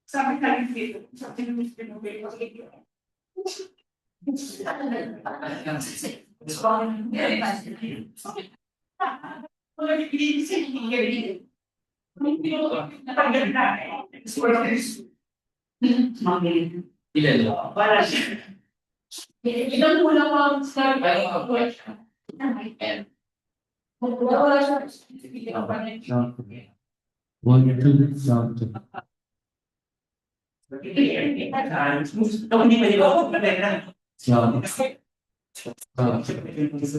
Sabi ka rin dito, sabi ng Mr. Nobel, para siya. Ilan mo lang ang start. Wala siya. One, two, sound. Hindi pa Sound.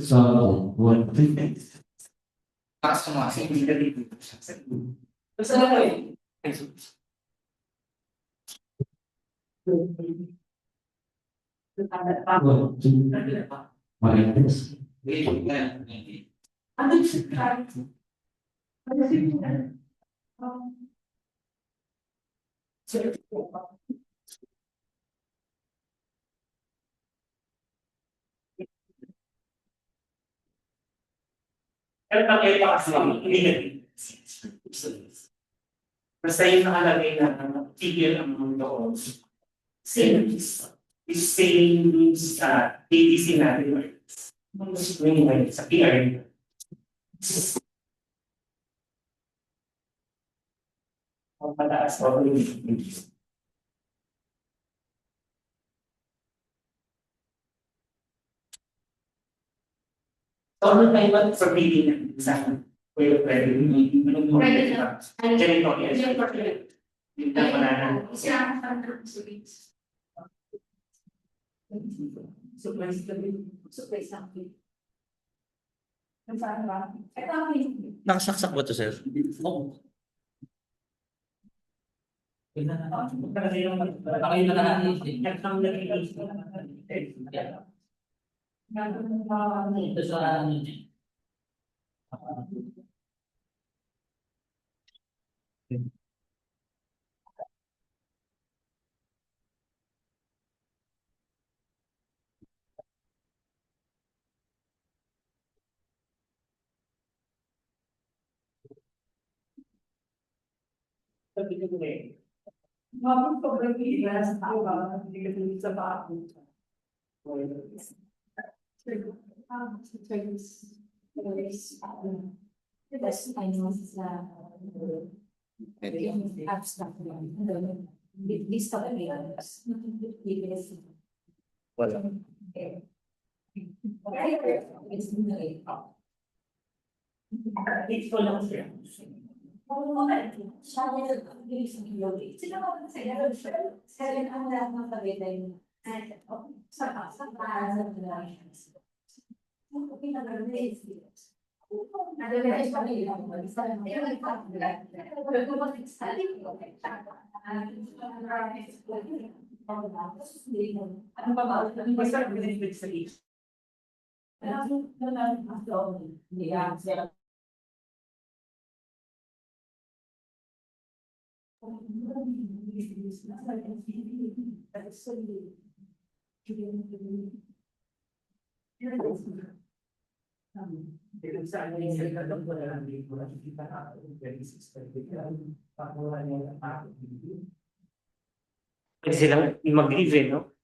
Sound. One, two. Basta na ko eh. One, two. Minus. Ano siya? Basta yung nakalagay na tigil ang mundo. Same sa ATC natin. Sa PR. Ang pataas o ano tayo ba for reading sa way of reading? Ganito, yes. Yung napananan. Nakasaksak ba ito, sir? Oo. Ito sa ano niya. Mabot ko ba yung sa tawa, hindi ka dito sa bago. Wala. Ito lang siya. Ano ba ba? Basta binibig sa isip. Pwede silang mag-leave, no?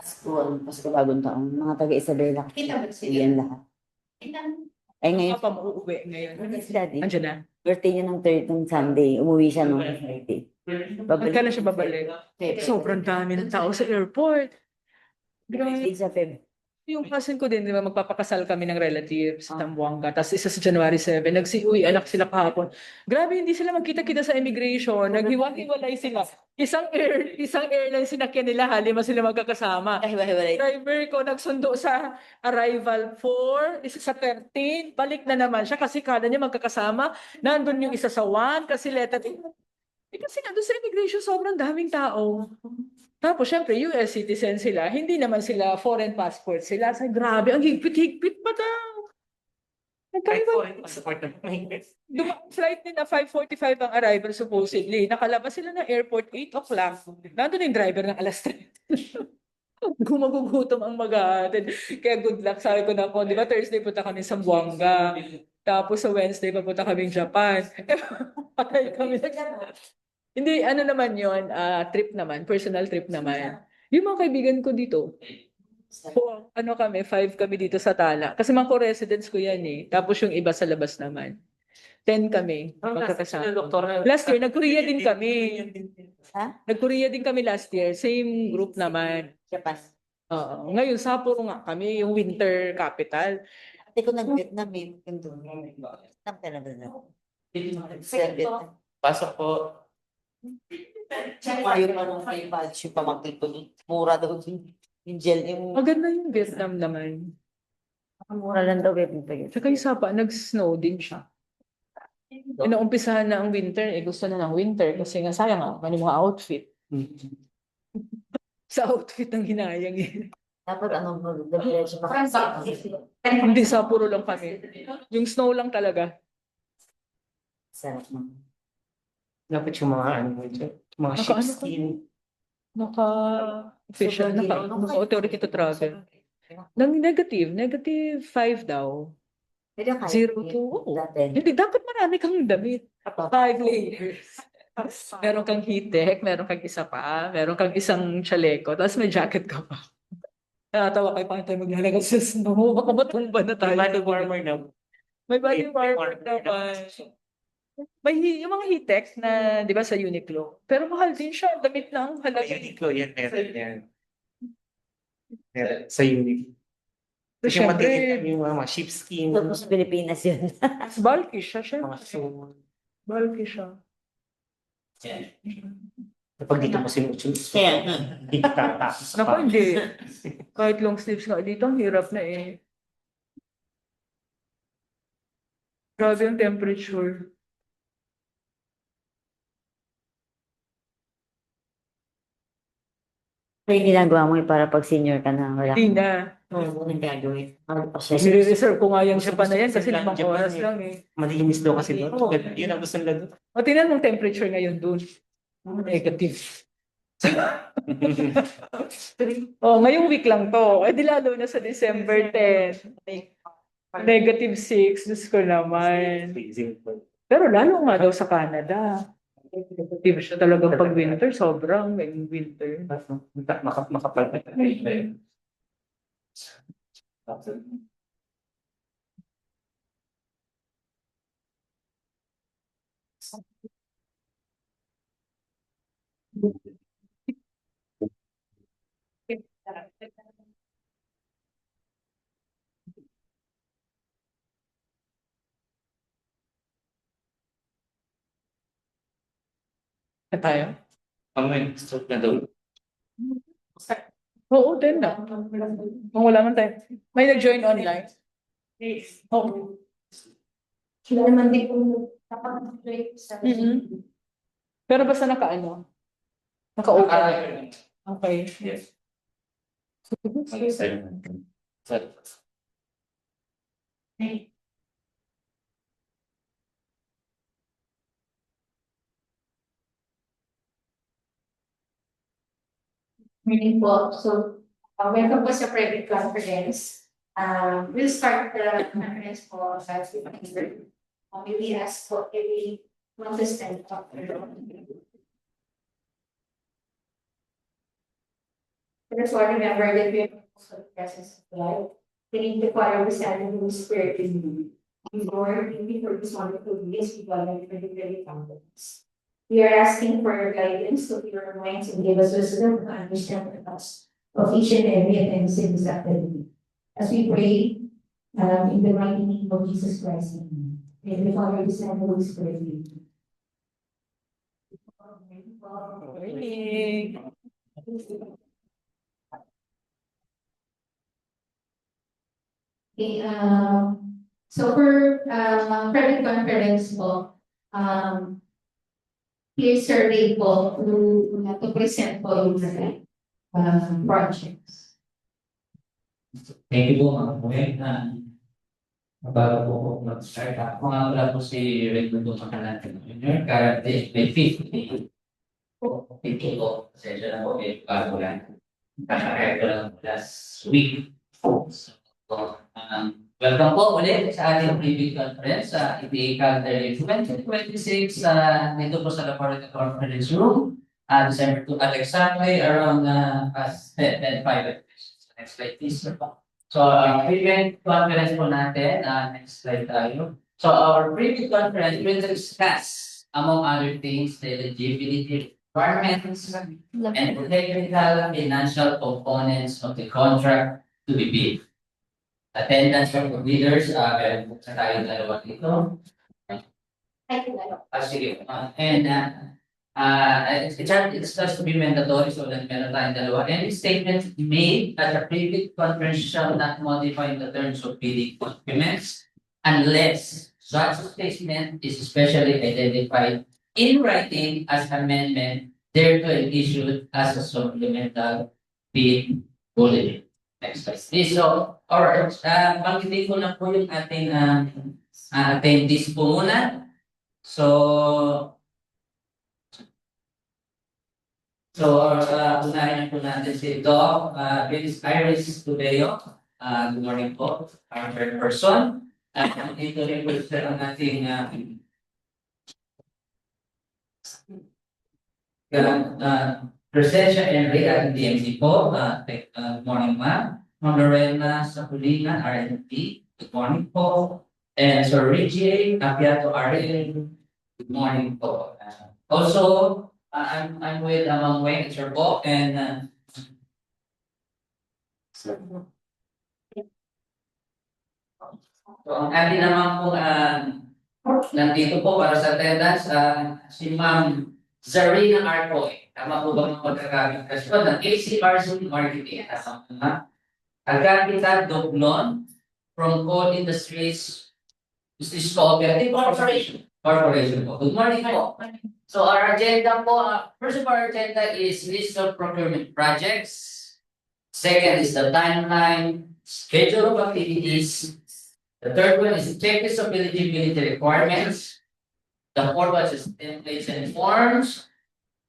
Pasko bagong taon, mga taga Isabela. Yan lahat. Ay ngayon, Pa mauuwi ngayon. si Daddy, Andiyan na. birthday niya ng 13 Sunday, umuwi siya nung Friday. Pagka na siya babalik. Sobrang dami ng tao sa airport. Grabe. Sa Feb. Yung cousin ko din, di ba, magpapakasal kami ng relatives sa Zamboanga. Tapos isa sa January 7, nagsiuwi anak sila kahapon. Grabe, hindi sila magkita-kita sa immigration. Naghiwalay sila. Isang airline sinakyan nila, halima sila magkakasama. Hiwa-hiwalay. Driver ko nagsundo sa arrival 4, isa sa 13, balik na naman siya kasi kala niya magkakasama. Nandun yung isa sa 1 kasi letter. Kasi nandun sa immigration, sobrang daming tao. Tapos, syempre, US citizen sila. Hindi naman sila foreign passport sila. Grabe, ang higpit-higpit pa daw. Kahit po, Nagkaiba. support na mahigpit. Flight nila 5:45 ang arrival supposedly. Nakalabas sila ng airport 8 o'clock. Nandun yung driver ng alas 3. Gumagugutom ang mag-aatin. Kaya good luck. Sabi ko na po, di ba Thursday punta kami sa Buanga. Tapos sa Wednesday papunta kami Japan. Patay kami. Hindi, ano naman yun, trip naman, personal trip naman. Yung mga kaibigan ko dito, ano kami, 5 kami dito sa Tala. Kasi mga co-residents ko yan eh. Tapos yung iba sa labas naman. 10 kami. Magkakasama. Last year, nag-Korea din kami. Ha? Nag-Korea din kami last year. Same group naman. Japan. Oo. Ngayon, Sapporo nga kami, yung winter capital. Ate ko nag-Vietnam eh. Vietnam ka na ba na? Sa Vietnam. Pasok po. Yung ano, may badge yung pamangkin ko. Mura daw din. Yung gel, yung Maganda yung Vietnam naman. mura lang daw. Tsaka yung Sapa, nag-snow din siya. Inaumpisahan na ang winter, gusto na ng winter kasi nga sayang nga, yung mga outfit. Sa outfit ang hinayang eh. Dapat ano, mag-diretso pa. Hindi, Sapporo lang kami. Yung snow lang talaga. Sarap naman. Dapat yung mga ano, yung mga Naka- ano ka? sheepskin. Naka-official, naka-authority to travel. Nang negative 5 daw. Pero kaya. 0 to, oo. Dati. Hindi, dapat marami kang damit. 5 layers. Meron kang heat-tech, meron kang isa pa, meron kang isang chaleco, tapos may jacket ka pa. Nakatawa kayo, paano tayo maglalagay sa snow? Baka matumba na tayo. Body warmer na. May body warmer naman. May yung mga heat-tech na, di ba, sa Uniqlo. Pero mahal din siya, damit lang, halaga. Uniqlo yan, meron yan. Meron sa Uniqlo. So, Yung syempre, matitit yung mga sheepskin, Tapos sa Pilipinas yun. bulky siya, syempre. mga suit. Bulky siya. Kapag dito mo sinusunod, hindi ka tapos. Naku, hindi. Kahit long sleeves nga dito, ang hirap na eh. Grabe yung temperature. Ano yung ginagawa mo para pag senior ka na wala Hindi na. Ano nang gagawin? Ano pa siya? Nire-reserve ko nga yung Japan na yan kasi 5 oras lang eh. Malinis daw kasi doon. Oo. Yun ang gusto nila doon. O, tingnan mong temperature ngayon dun. Negative. Oh, ngayong week lang to. Eh di lalo na sa December 10. Negative 6. Diyos ko naman. Pero lalo nga daw sa Canada. Negative siya talagang pag winter. Sobrang winter. Makapal. Na tayo? Amoy, stop na daw. Oo, 10 na. Kung wala man tayo. May nag-join online. Oo. Sila naman din kung nakapag-break sa Mhm. Pero basta naka-ano? Naka-open. Okay. Yes. meeting po. So, welcome po sa private conference. We'll start the conference po as we consider. Maybe ask for every contestant up. First one, remember that we have also the presence of life. We need to follow the standard of the spirit in you. Before, before this wonderful days, we got it very confidence. We are asking for your guidance to your minds and give us wisdom to understand the thoughts of each and every attendance in this activity. As we pray, in the mighty name of Jesus Christ, may the Father, the Son, and the Holy Spirit be with you. Morning. Okay, so for private conference po, please survey po to present po yung projects. Thank you po, mga kuya. Bago po ako mag-start, ako nga pala po si Raimundo Macalan Jr. Currently, may 50 po. Pasensya na po, may bago lang. Kakakaya ko lang last week. So, welcome po ulit sa ating preview conference sa EPA Calendar 2026 dito po sa Laboratory Conference Room. December 2 at exactly around past 10:05. Next slide please. So, preview conference po natin, next slide tayo. So, our preview conference will discuss, among other things, the eligibility requirements and the technical financial components of the contract to be bid. Attendance from the leaders, meron po sa tayo dalawa dito. Sige. It's just to be mandatory so that meron tayong dalawa. Any statement made at a private conference shall not modify the terms of bidding documents unless such statement is specially identified in writing as amendment thereto and issued as a supplemental bid bulletin. Next slide. So, alright, banggitin ko na po yung ating attendees po muna. Unahin po natin si Doc Iris Tudeo. Good morning po, our third person. Dito rin po siya ang ating Presencia Enria ng DMC po. Good morning ma'am. Ma'am Lorena Sapulina, RNP. Good morning po. And Sir Richie Apiato Ariel. Good morning po. Also, I'm with Ma'am Weng Sir Bo and so ang atin naman po nandito po para sa attendance si Ma'am Zarina Arcoy. Tama po ba mga pagkakabigkas ko ng ACRC Marketing? Agapita Doblon from Coal Industries Cooperative Corporation po. Good morning po. So our agenda po, first of our agenda is list of procurement projects. Second is the timeline, schedule of activities. The third one is the checklist of eligibility requirements. The fourth one is templates and forms.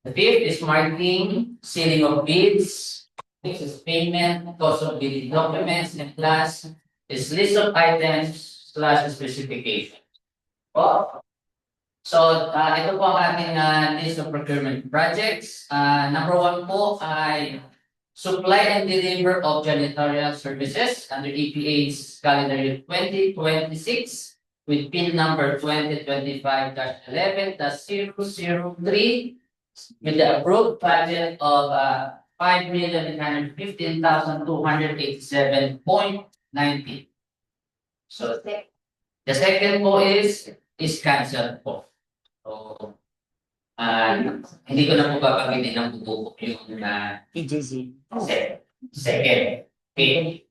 The fifth is marking, sealing of bids. Sixth is payment, cost of bidding documents, and last is list of items / specifications. So, ito po ang ating list of procurement projects. Number 1 po ay supply and deliver of janitorial services under EPA's calendar year 2026 with PIN number 2025-11-003 with the approved budget of 5,915,287.90. So, the second po is cancelled po. So, hindi ko na po babanggitin ng bubuo yung TJC. second. Okay.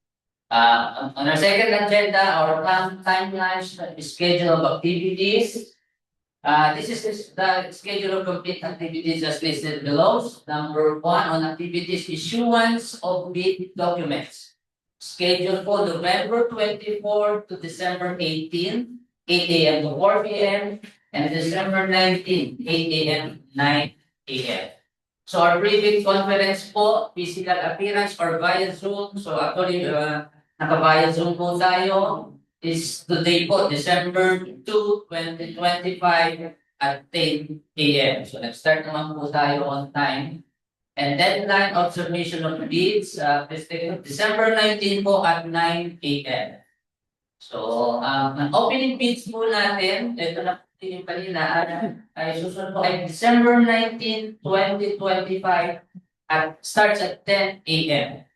On our second agenda, our timeline schedule of activities. This is the schedule of complete activities as listed below. Number 1 on activities, issuance of bid documents. Schedule for November 24 to December 18, 8 a.m. to 4 p.m. and December 19, 8 a.m. 9 a.m. So our private conference po, physical appearance or via Zoom. So actually, naka-via Zoom po tayo is today po, December 2, 2025 at 10 a.m. So nag-start naman po tayo on time. And deadline of submission of bids, December 19 po at 9 a.m. So, ang opening bids po natin, ito na po yung kanina, ay susunod po ay December 19, 2025 at starts at 10 a.m.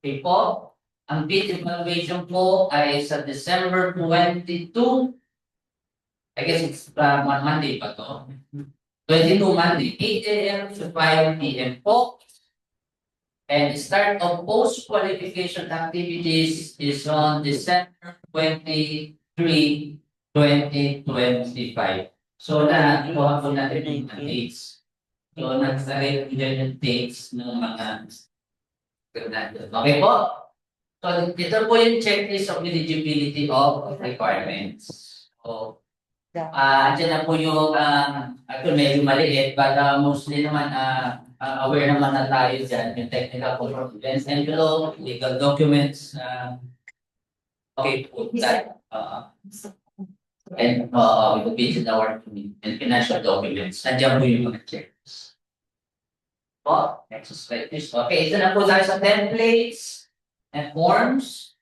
Okay po, ang bid evaluation po ay sa December 22, I guess it's Monday pa to, 22 Monday, 8 a.m. to 5 p.m. po. And start of post-qualification activities is on December 23, 2025. So, nakuha po natin yung dates. So, nagsalit dyan yung dates ng mga. Okay po? So, ito po yung checklist of eligibility of requirements. So, andyan na po yung, actually medyo maliit, but mostly naman, aware naman na tayo dyan, yung technical components, envelope, legal documents, okay po, that, and with the business award and financial documents, andyan po yung mga checks. Po, next slide please. Okay, ito na po tayo sa templates and forms.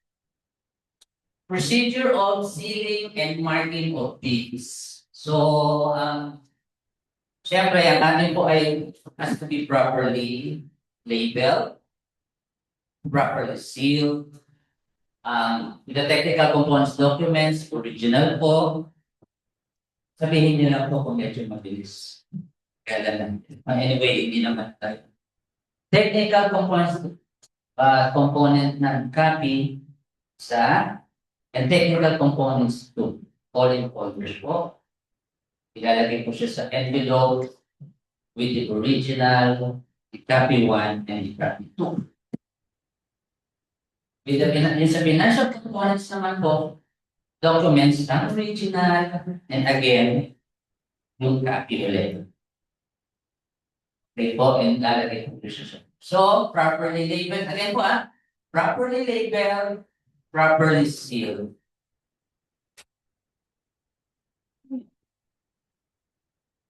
Procedure of sealing and marking of bids. So, syempre, ang atin po ay has to be properly labeled, properly sealed, with the technical components documents, original po. Sabihin niyo lang po kung medyo mabilis. Kaya lang. Anyway, hindi naman tayo. Technical components, component ng copy sa and technical components to all in folders po. Ilalagay po siya sa envelope with the original, the copy 1, and the copy 2. With the sa financial components naman po, documents ang original, and again, yung copy ulit. Okay po, and lalagay po siya. So, properly labeled, again po properly labeled, properly sealed.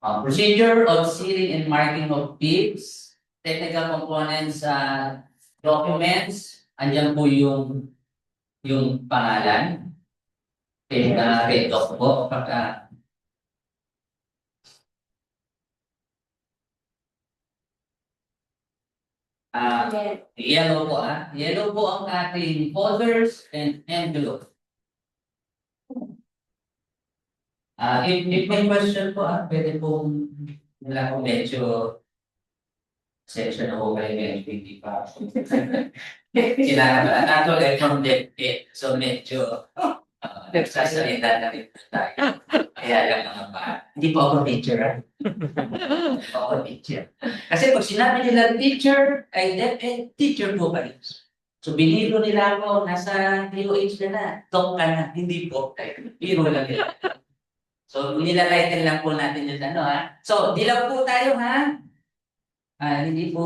Procedure of sealing and marking of bids, technical components, documents, andyan po yung pangalan. Red doc po. Yellow po Yellow po ang ating folders and envelope. If may question po pwede pong wala kong medyo section na po kayo medyo hindi pa. Kinakabalan nato from DepEd. So medyo nagsasalita na rin tayo. Kaya lang mga pa. Hindi po ako teacher. Hindi po ako teacher. Kasi pag sinabi nila teacher, ay DepEd, teacher po kayo. So biniro nila ako, nasa DOH na, talk ka na. Hindi po. Biro lang nila. So nilalighten lang po natin yung So dilaw po tayo hindi po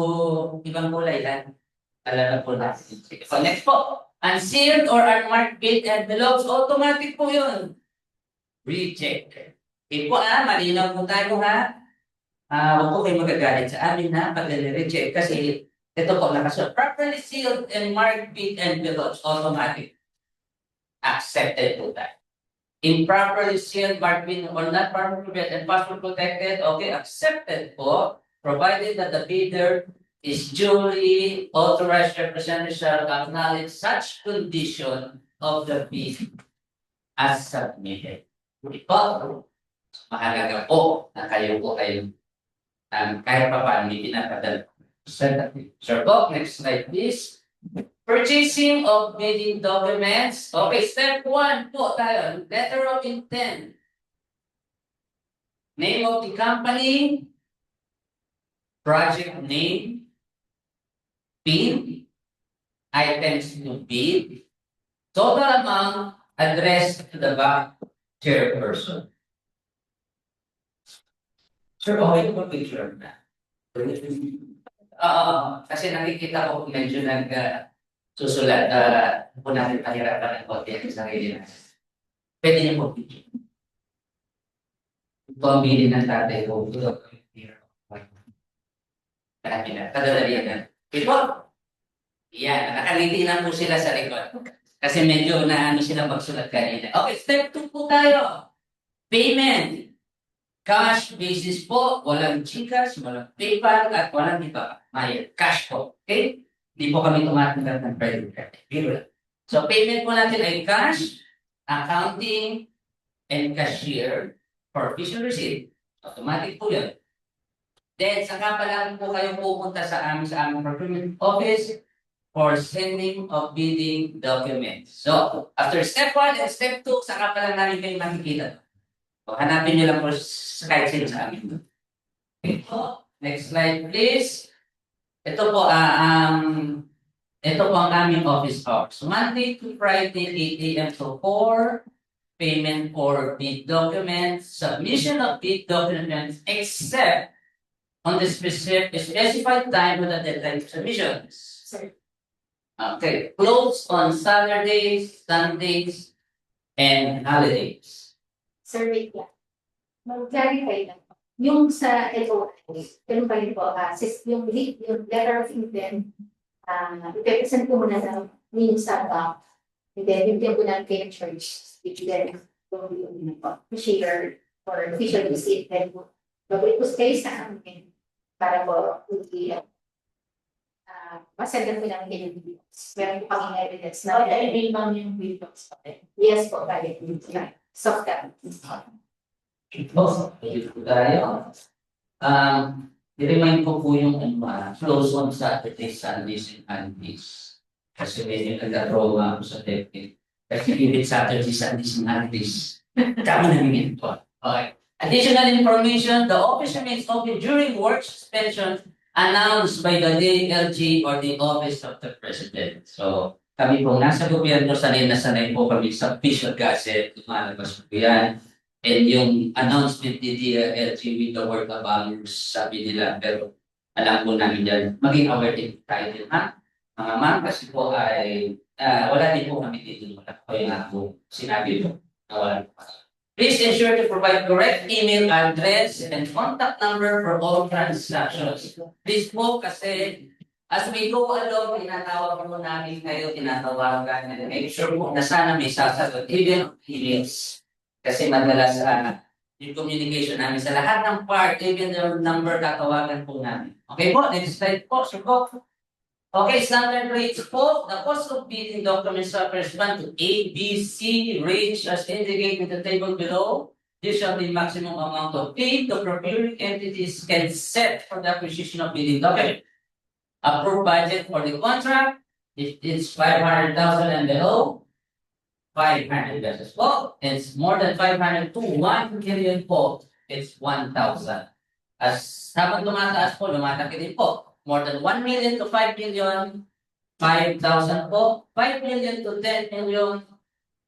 ibang kulay lang. Alam na po natin. So next po. Unsealed or unmarked bid envelopes, automatic po yun. Reject. Okay po malinaw po tayo huwag po kayo magagalit sa amin pag nire-reject kasi ito po nakasunod. Properly sealed and marked bid envelopes, automatic. Accepted po tayo. Improperly sealed, marked bid or not properly bid and password protected, okay, accepted po, provided that the bidder is duly authorized representative shall acknowledge such condition of the bid as submitted. Ito, mahalaga po na kayo po ay kahit pa paano hindi pinapadala. Sir po, next slide please. Purchasing of bidding documents. Okay, step 1 po tayo. Letter of intent. Name of the company. Project name. Bid, items to bid, total amount addressed to the bank chairperson. Sir, okay po picture na. Kasi nakikita ko medyo susulat po natin pahirapan ng konti ang sarili na. Pwede niyo po picture. Ito ang bilin ng tatay ko. Kadalalian na. Ito. Yan, nakaliti na po sila sa likod. Kasi medyo sila magsulat kanina. Okay, step 2 po tayo. Payment. Cash basis po. Walang GCash, walang PayPal, at walang iba. May cash po. Okay? Hindi po kami tumatanggap ng credit card. So, payment po natin ay cash, accounting, and cashier for official receipt. Automatic po yun. Then, saka pa lang po kayo pupunta sa aming procurement office for sending of bidding documents. So, after step 1 and step 2, saka pa lang namin kayo makikita. So, hanapin nyo lang po kahit sino sa amin. Okay po. Next slide, please. Ito po, Ito po ang aming office hours. Monday to Friday, 8 a.m. to 4, payment for bid documents, submission of bid documents, except on the specified time with the deadline of submissions. Sir, Okay, closed on Saturdays, Sundays, and holidays. sir, wait lang. Mag-clarify lang. Yung sa LOI, ganun pa rin po, yung letter of intent, ipepresent ko muna sa meaning sa bank, and then bigyan ko ng kay church, then share or official receipt, then mag-request kayo sa amin para po masendan ko ng videos. Meron ko pang evidence na. I-mail lang yung videos. Yes po, balik. Soft copy. Oh, thank you tayo. I-remind ko po yung close on Saturdays, Sundays, and holidays. Kasi medyo nag-trauma ako sa technique. Kasi even Saturdays, Sundays, and holidays. Tama na yung ito. Okay. Additional information, the office remains open during work suspension announced by the DLG or the Office of the President. So, kami po nasa gobyerno, sanay na sanay po kami sa official gazette, lumalabas po yan. And yung announcement ni DLG with the word of hours, sabi nila, pero alam po namin yan, maging aware din tayo din, ha? Mga ma'am, kasi po ay, wala din po kami dito, wala po yung ako sinabi po, na wala po. Please ensure to provide correct email address and contact number for all transactions. Please po kasi as we go along, tinatawag po namin kayo, tinatawagan, and make sure po na sana may sasagot, even emails. Kasi madalas yung communication namin sa lahat ng part, even the number, tatawagan po namin. Okay po, next slide po, sure po. Okay, standard rates po. The cost of bidding documents correspond to A, B, C range as indicated in the table below. This shall be maximum amount of fee the procuring entities can set for the acquisition of bidding document. Approved budget for the contract, if it's 500,000 and below, 500 pesos po. It's more than 500 to 1 million po. It's 1,000. As habang lumataas po, lumalaki din po. More than 1 million to 5 million, 5,000 po. 5 million to 10 million,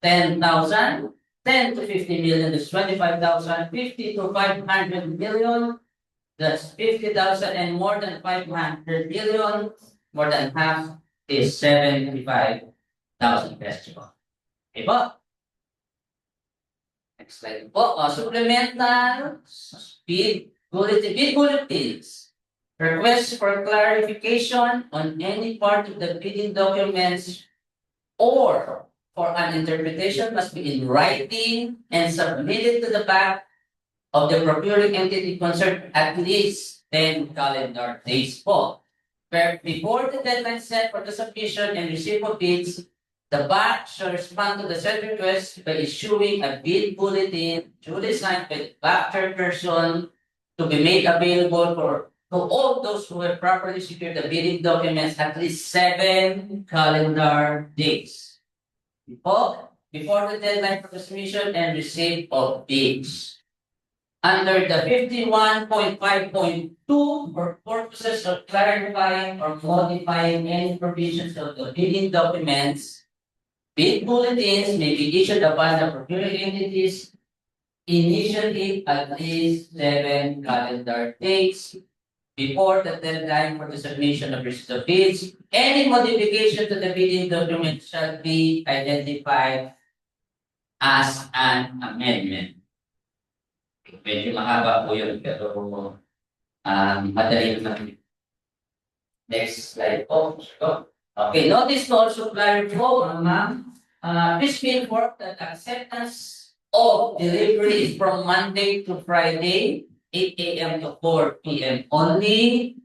10,000. 10 to 50 million is 25,000. 50 to 500 million, that's 50,000. And more than 500 million, more than half is 75,000 pesos po. Okay po. Next slide po. Supplemental bid bulletins. Requests for clarification on any part of the bidding documents or for an interpretation must be in writing and submitted to the back of the procuring entity concerned at least 10 calendar days po. Before the deadline set for the submission and receipt of bids, the BAC shall respond to the said request by issuing a bid bulletin duly signed by the BAC chairperson to be made available to all those who have properly secured the bidding documents at least 7 calendar days before the deadline for the submission and receipt of bids. Under the 51.5.2 for purposes of clarifying or modifying any provisions of the bidding documents, bid bulletins may be issued upon the procuring entities initially at least 7 calendar days before the deadline for the submission of receipt of bids. Any modification to the bidding document shall be identified as an amendment. Medyo mahaba po yun, pero madali naman. Next slide po. Okay, notice to also clarify po, ma'am. Please be informed that acceptance of delivery is from Monday to Friday, 8 a.m. to 4 p.m. only.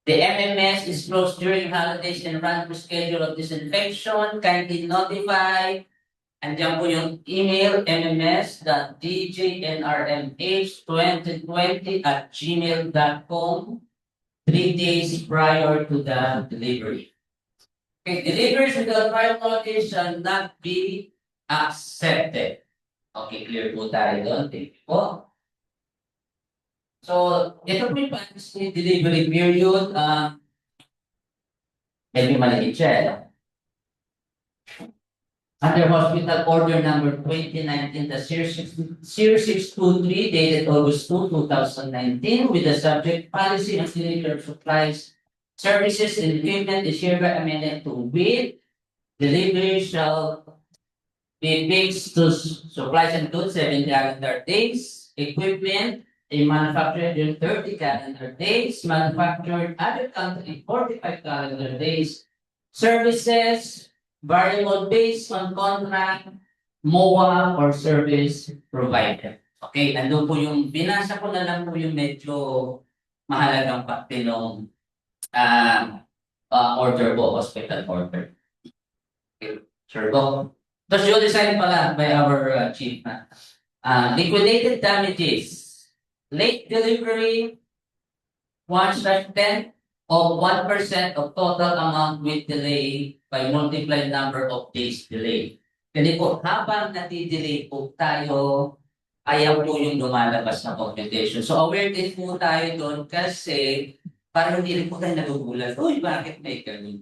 The MMS is closed during holidays and run to schedule of disinfection. Kindly notify. Andiyan po yung email, mms.djnrmh2020@gmail.com 3 days prior to the delivery. Okay, deliveries without prior notice shall not be accepted. Okay, clear po tayo doon. Thank you po. So, ito po yung delivery period. Medyo maliit siya. Under Hospital Order Number 2019, the Series 623 dated August 2, 2019, with the subject policy on delivery of supplies, services, and equipment is hereby amended to with delivery shall be fixed to supplies and goods 7 calendar days, equipment a manufactured in 30 calendar days, manufactured other country 45 calendar days, services variable based on contract, MOA or service provider. Okay, nandun po yung, binasa ko na lang po yung medyo mahalagang parte ng order po, hospital order. Okay, sure po. Tapos yung design pala by our chief na. Liquidated damages, late delivery, 1/10 of 1% of total amount with delay by multiplied number of days delay. Kasi po, habang nati-delay po tayo, ayaw po yung lumalabas na computation. So aware din po tayo doon kasi para hindi rin po tayo nagugulat, uy, bakit may ganun?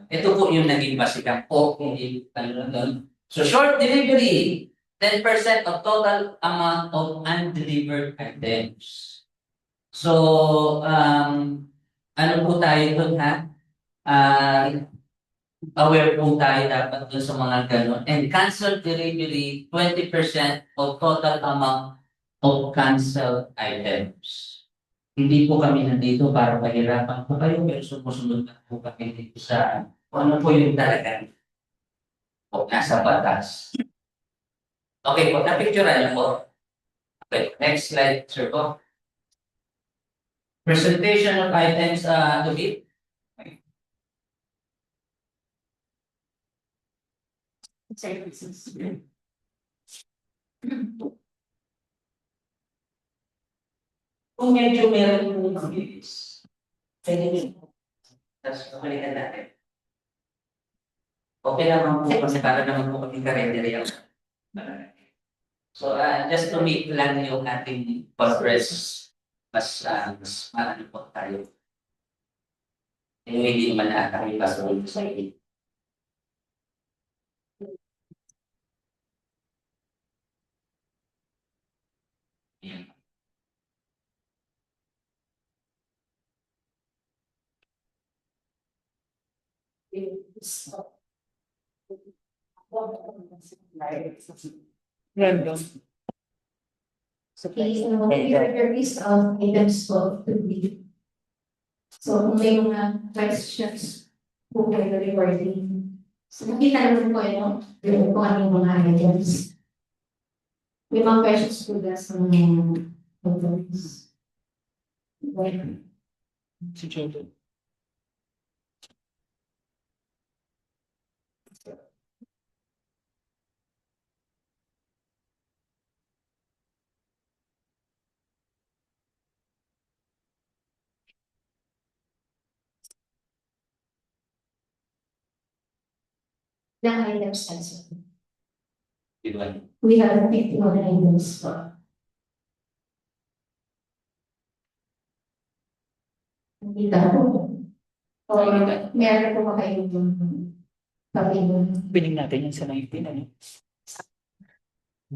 Ito po yung naging basikan po, hindi ano doon. So short delivery, 10% of total amount of undelivered items. So, ano po tayo doon ha? Aware po tayo dapat doon sa mga gano'n. And cancelled delivery, 20% of total amount of cancelled items. Hindi po kami nandito para pahirapan po kayo, pero sumusunod na po kami dito sa kung ano po yung talaga o nasa batas. Okay po, na-picturean niyo po. Okay, next slide, sir po. Presentation of items to be. Services. Kung medyo meron yung mabilis, pwede nyo. Tapos kapalitan natin. Okay naman po kasi para naman po kami karenderi yung. So just to make lang yung ating progress, mas maano po tayo. Hindi naman na kami pasunod sa iyo. Random. Okay, so your list of items po to be. So kung may mga questions po kayo recording. So nakita naman po yun, kung ano yung mga items. May mga questions po ba sa mga items? Si Jordan. Ilang items also? Diba? We have 51 items po. Nakita po. O meron po ba kayong pag-ibon? Piling natin yung sa 19, ano?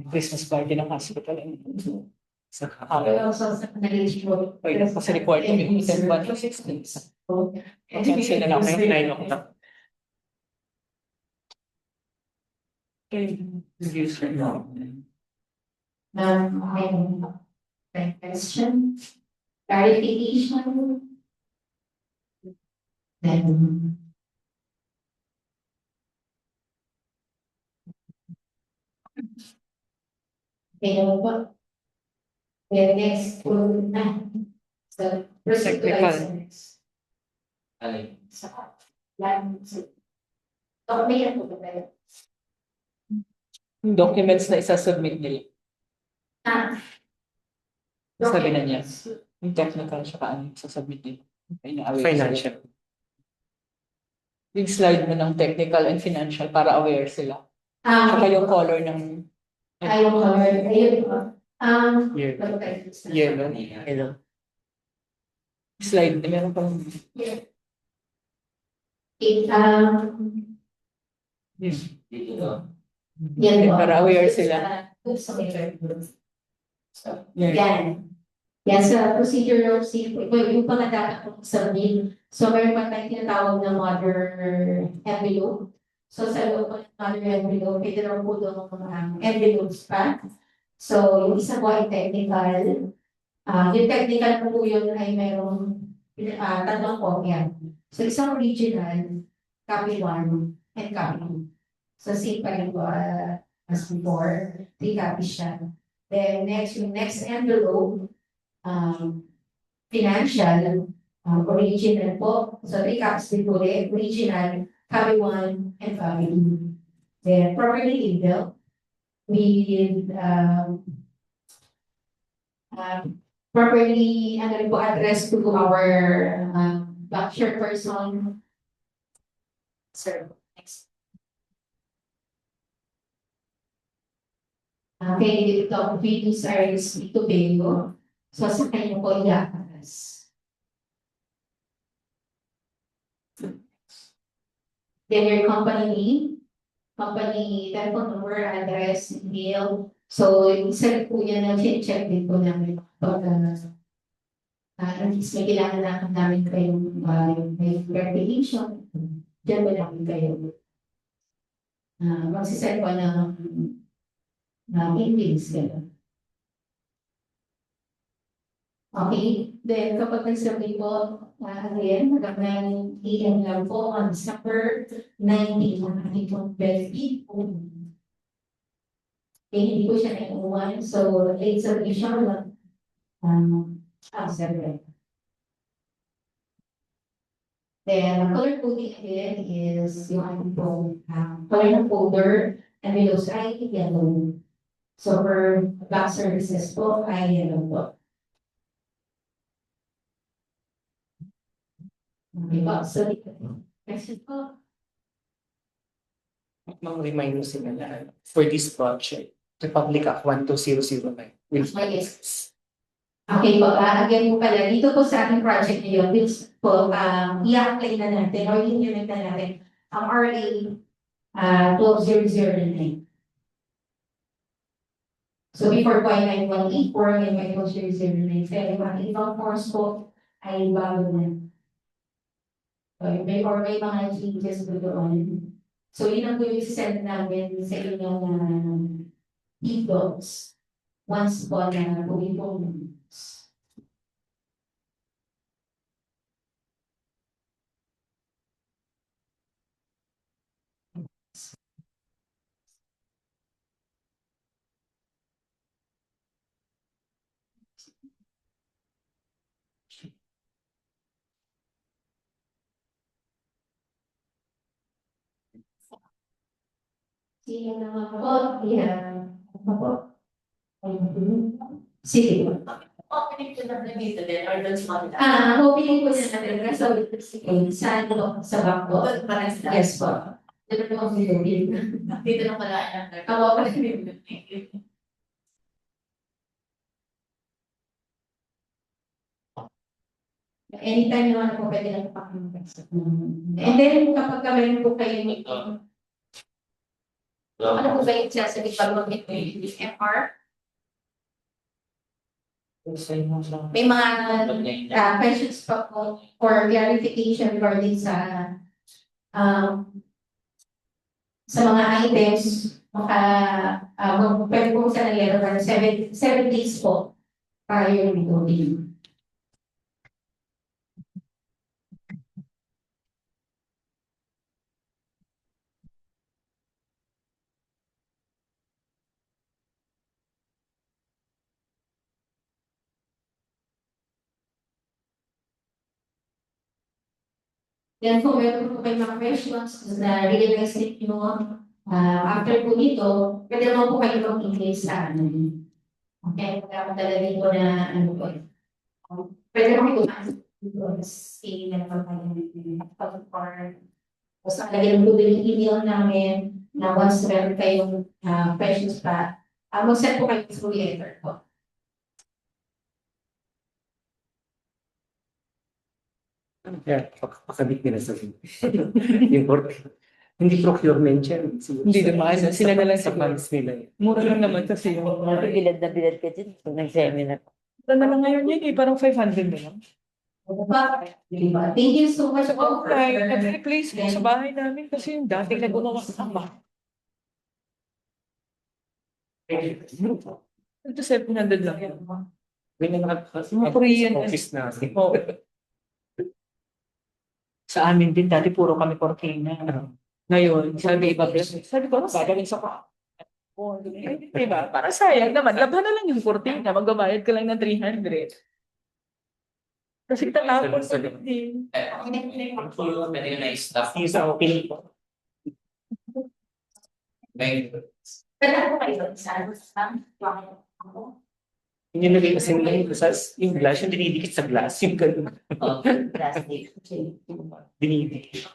Christmas party ng hospital. Sa Pero also sa knowledge po. Pwede kasi report ko yung 10 to 6 days. Cancel na lang kayo 9 o'clock. Okay. User now. Question, clarification. Then. Okay, po. Okay, next po na. So, proceed to Technical. items. Alin? Sa plan. May po ba tayo? Yung documents na isasubmit nila. Sabi na niya. Documents. Yung technical siya paano sasubmit nila. Financial. Yung slide mo ng technical and financial para aware sila. Saka yung color ng Ayun color. Ayun po. Yellow. Hello. slide. Meron pang Yeah. Okay, Dito. yan po. Para aware sila. So, Yeah. yan. Yan sa procedural safety, yung mga dapat kong sabihin. So, meron pa tayong tinatawag na mother envelope. So, sa loob ng mother envelope, pwede na po doon envelopes pa. So, yung isa po ay technical. Yung technical po yun ay merong tatlong kopya. So, isang original, copy 1, and copy 2. So, same pa rin po as before, 3 copies siya. Then, yung next envelope, financial, original po. So, 3 copies din po ulit, original, copy 1, and copy 2. Then, properly labeled with properly addressed to our backshare person. Sir, next. Okay, ito ang videos are dito Bego. So, sa kanya po iakas. Then your company name, company telephone number, address, email. So, isa po yan na check din po namin. Pag at least may kailangan namin kayong may verification. Diyan ba namin kayo? Magsisend po ng emails kayo. Okay, then kapag nag-survey po, again, hanggang 9 AM lang po on December 19, ang ating pong benefit po. Hindi po siya naiuwan, so late submission lang. Sorry. Then, color coding again is yung ating pong color ng folder, and below ay yellow. So for back services po ay yellow po. Okay po, so next po. Mga reminder sila na for this project, Republic Act 12009 will Yes. Okay po, again po pala, dito po sa ating project ngayon, this po, i-apply na natin or i-implement na natin ang RA 12009. So before po ay 9184 and 12009, kaya yung mga ibang forms po ay bago na. May mga changes po doon. So yun ang po yung send namin sa inyong e-docs once po na buwi po. Sige naman po, ano po? Sige po. Opening ko na dito din, or doon sa mga Opening ko na natin, sa bangko. Yes po. Dito po dito. dito na pala ang Ako pa anytime naman po pwede lang pakinggan. And then kapag meron po kayo ano po ba yung sasabi pag mag-ito yung MR? May mga questions pa po for clarification regarding sa mga items, pwede po sa nangyari para 7 days po prior to voting. Then kung meron po kayo mga questions na realize nyo, after po dito, pwede naman po kayo mag-email sa amin. Okay, magkakadala dito na ano po. Pwede naman po kasi na pag-for. Tapos nakalagay po din yung email namin na once meron kayong questions pa, mag-send po kayo through letter po. Yeah, pakabit nila sa import. Hindi procurement yan. Hindi naman, sila na lang sa siguro. funds nila. Mura lang naman kasi yun. Bilad na bilad ka dyan pag nag-seminar. Mura na lang ngayon yun eh, parang 500 na lang. Diba? Thank you so much. Okay, nag-replace ko sa bahay namin kasi yung dating na gumawa sa bahay. Ito 700 lang yan. May Mga Korean office na. Oo. Sa amin din, dati puro kami cortina. Ngayon, sabi iba, sabi ko, ano gagawin sa ka? Diba? Para sayang naman, labhan na lang yung cortina, magbabayad ka lang ng 300. Kasi tatapon sa din. Pwede ko na i-stop. Yung sa opening po. Kailangan ko kayo sa Yung nilagay kasi nila sa yung glass, yung dinidikit sa glass, yung ganun. Plastic. Dinidikit.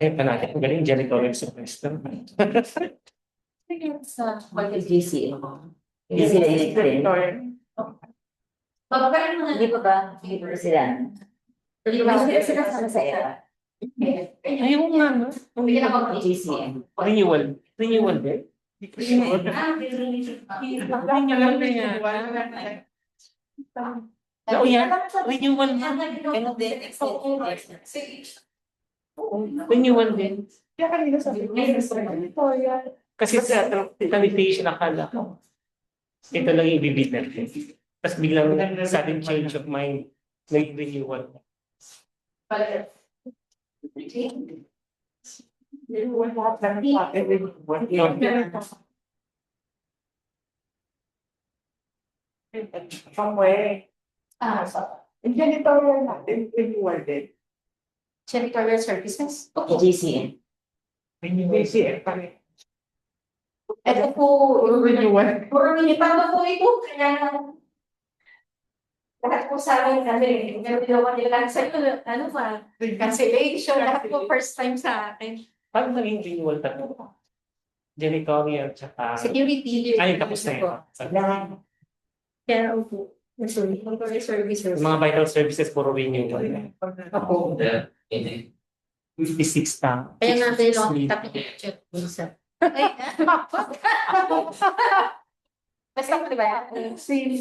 Eh, panate, ang galing janitorial superstar. sa GC. Hindi sila in-extend. Pagkain mo na. Hindi pa ba? Hindi pa sila. Hindi sila sama sa era. Ayun nga, no? Bigyan ako ng GC. Renewal. Renewal din. Renewal. Kanya lang na yan. Oo yan. Renewal nga. Ano din? Renewal din. Kaya kanina sabi ko, Kasi sa sanitation akala ko. Ito lang yung bibig natin. Tapos biglang sudden change of mind. Naging renewal. somewhere. Yung janitorial natin, renewal din. Janitorial services. GC. BCF pa rin. Ito po, Renewal. paano po ito? Kaya lahat po sa amin, meron ginawa nila sa ano pa, cancellation, lahat po first time sa akin. Paano naging renewal tatlo? Janitorial tsaka... Security. Ay, tapos na yun. Kaya po, janitorial services. Yung mga vital services puro renewal. Ako. 56 na. Kaya nga tayo, tapos check isa. Ay, basta ko diba?